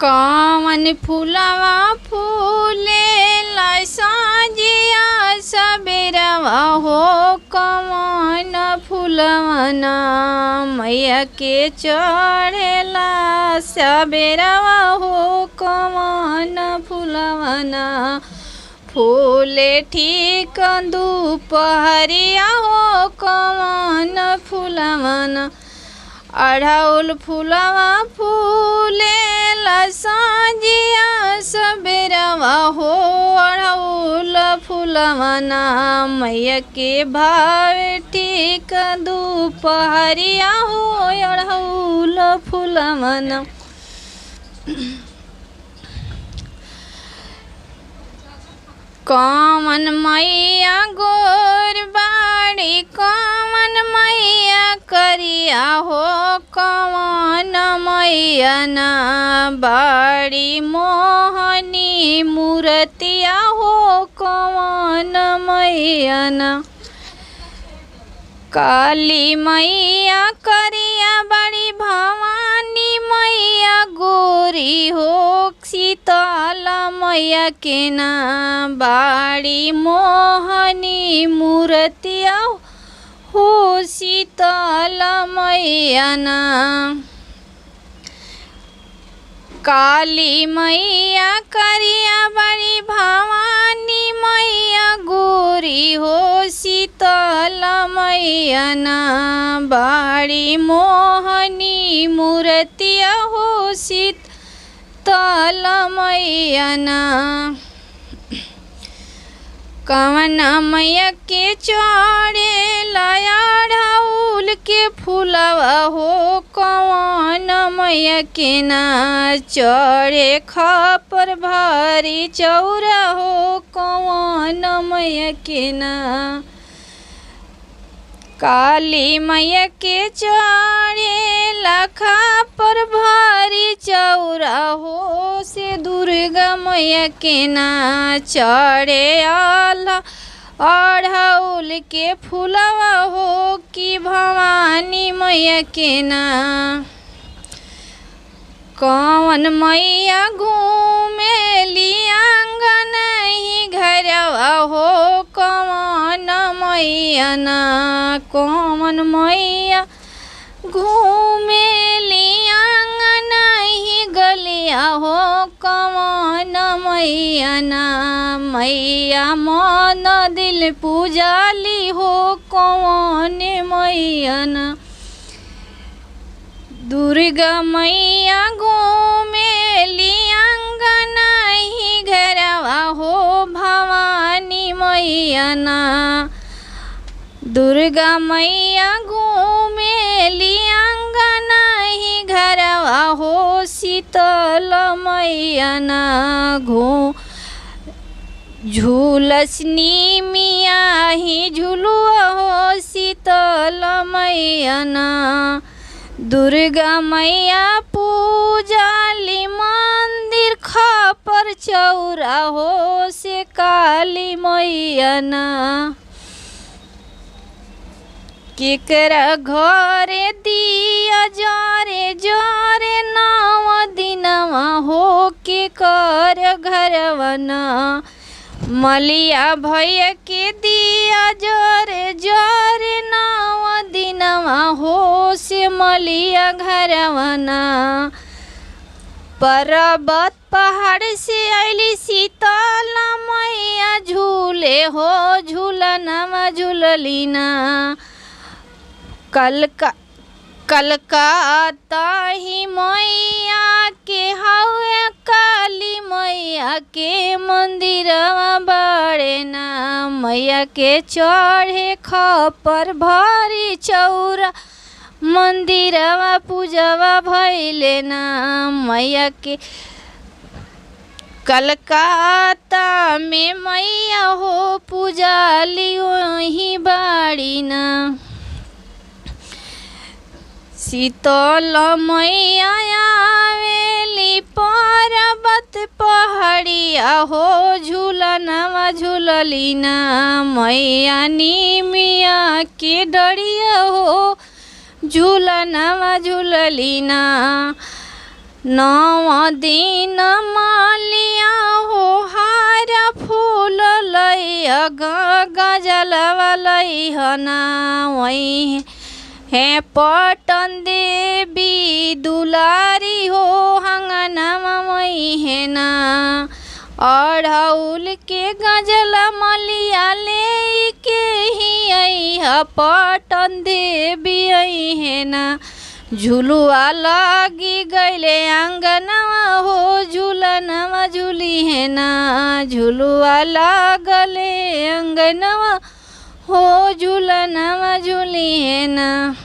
कवन फूलवा फूले साजिया सबेरवा हो। कवन फूलवना मैया के चढ़ेला सबेरवा हो। कवन फूलवना फूले ठीक दोपहरिया हो। कवन फूलवना अढ़ौल फूलवा फूले साजिया सबेरवा हो। अढ़ौल फूलवना मैया के भावे ठीक दोपहरिया हो। अढ़ौल फूलवना कवन मैया गोर बाड़ी कवन मैया करिया हो। कवन मैया ना बाड़ी मोहनी मूर्तिया हो। कवन मैया ना काली मैया करिया बड़ी भवानी मैया गोरी हो। शीतल मैया के ना बाड़ी मोहनी मूर्तिया हो। शीतल मैया ना काली मैया करिया बड़ी भवानी मैया गोरी हो। शीतल मैया ना बाड़ी मोहनी मूर्तिया हो। शीतल मैया ना कवन मैया के चढ़े अढ़ौल के फूलवा हो। कवन मैया के ना चढ़े खपर भारी चौरा हो। कवन मैया के ना काली मैया के चढ़े खपर भारी चौरा हो। से दुर्गा मैया के ना चढ़े अढ़ौल के फूलवा हो। कि भवानी मैया के ना कवन मैया घूमेली आंगन ही घरवा हो। कवन मैया ना कवन मैया घूमेली आंगन ही गलिया हो। कवन मैया ना मैया मन दिल पूजाली हो। कवन मैया ना दुर्गा मैया घूमेली आंगन ही घरवा हो। भवानी मैया ना दुर्गा मैया घूमेली आंगन ही घरवा हो। शीतल मैया ना झूलसनी मिया ही झुलुआ हो। शीतल मैया ना दुर्गा मैया पूजाली मंदिर खपर चौरा हो। से काली मैया ना केकरा घरे दिया जरे जरे नव दिनवा हो। केकर घरवना मलिया भैया के दिया जरे जरे नव दिनवा हो। से मलिया घरवना पर्वत पहाड़ से आइली शीतल मैया झूले हो। झूलनवा झूललीना कलकत्ता ही मैया के हवे। काली मैया के मंदिरवा बड़े ना मैया के चढ़े खपर भारी चौरा। मंदिरवा पूजवा भइले ना मैया के कलकत्ता में मैया हो। पूजाली वही बाड़ी ना शीतल मैया आवेली पर्वत पहाड़िया हो। झूलनवा झूललीना मैया निमिया के डरिया हो। झूलनवा झूललीना नौ दिन मालिया हो हार फूल लैह गजलवा लैह ना वही है पटन देवी दुलारी हो हंगनमा वही है ना अढ़ौल के गजला मलिया ले के ही आई पटन देवी आई है ना झुलुआ लगी गईले अंगनवा हो झूलनवा झूली है ना झुलुआ लगले अंगनवा हो झूलनवा झूली है ना।